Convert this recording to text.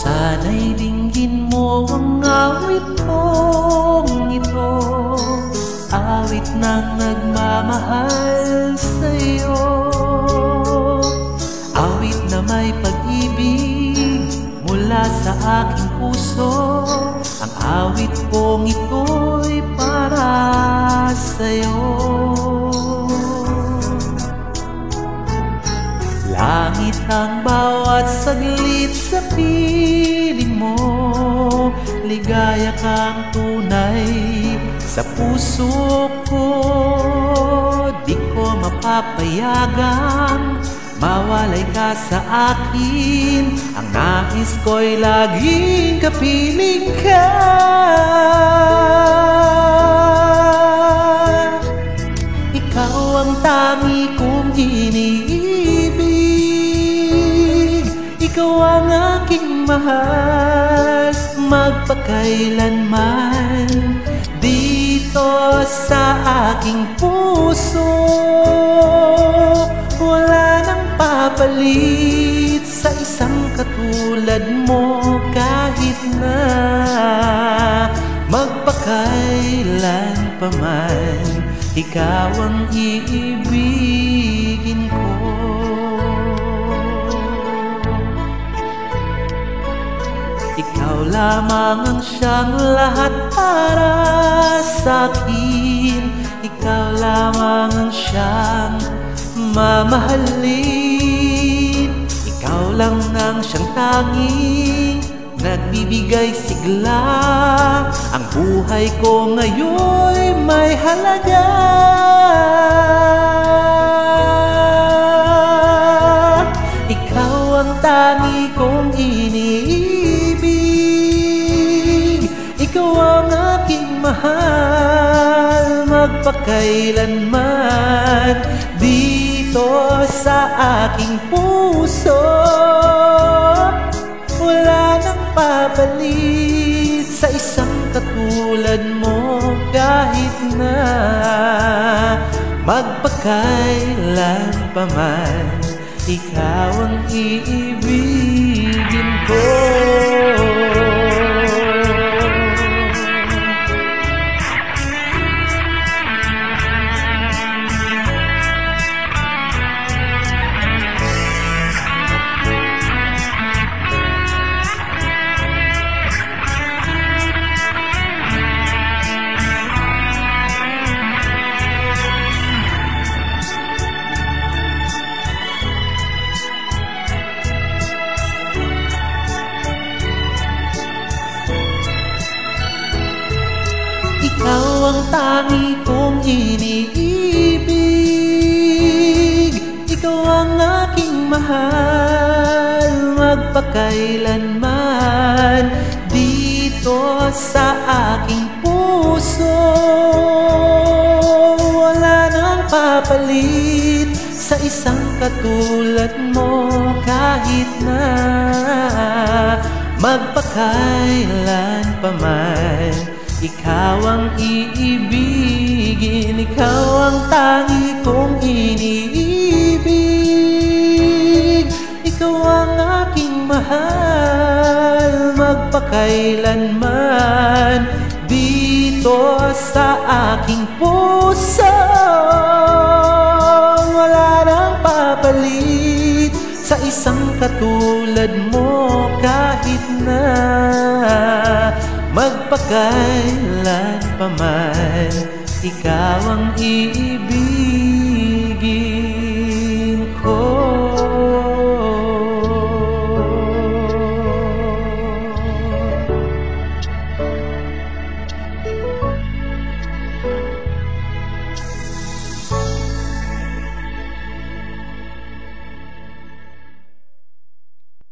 Sana'y dinggin mo ang awit kong ito, awit ng nagmamahal sa'yo. Awit na may pag-ibig mula sa aking puso. Ang awit kong ito'y para sa'yo. Langit ang bawat saglit sa piling mo, ligaya kang tunay sa puso ko. Di ko mapapayagang mawalay ka sa akin. Ang nais ko'y laging kapiling ka. Ikaw ang tangi kong iniibig, ikaw ang aking mahal magpakailanman. Dito sa aking puso wala nang papalit sa isang katulad mo. Kahit na magpakailan pa man, ikaw ang iibigin ko. Ikaw lamang ang siyang lahat para sa'kin. Ikaw lamang ang siyang mamahalin. Ikaw lang ang siyang tanging nagbibigay sigla. Ang buhay ko ngayon'y may halaga. Ikaw ang tangi kong iniibig, ikaw ang aking mahal magpakailanman. Dito sa aking puso wala nang papalit sa isang katulad mo. Kahit na magpakailan pa man, ikaw ang iibigin ko. Ikaw ang tangi kong iniibig, ikaw ang aking mahal magpakailanman. Dito sa aking puso wala nang papalit sa isang katulad mo. Kahit na magpakailan pa man, ikaw ang iibigin. Ikaw ang tangi kong iniibig, ikaw ang aking mahal magpakailanman. Dito sa aking puso wala nang papalit sa isang katulad mo. Kahit na magpakailan pa man, ikaw ang iibig.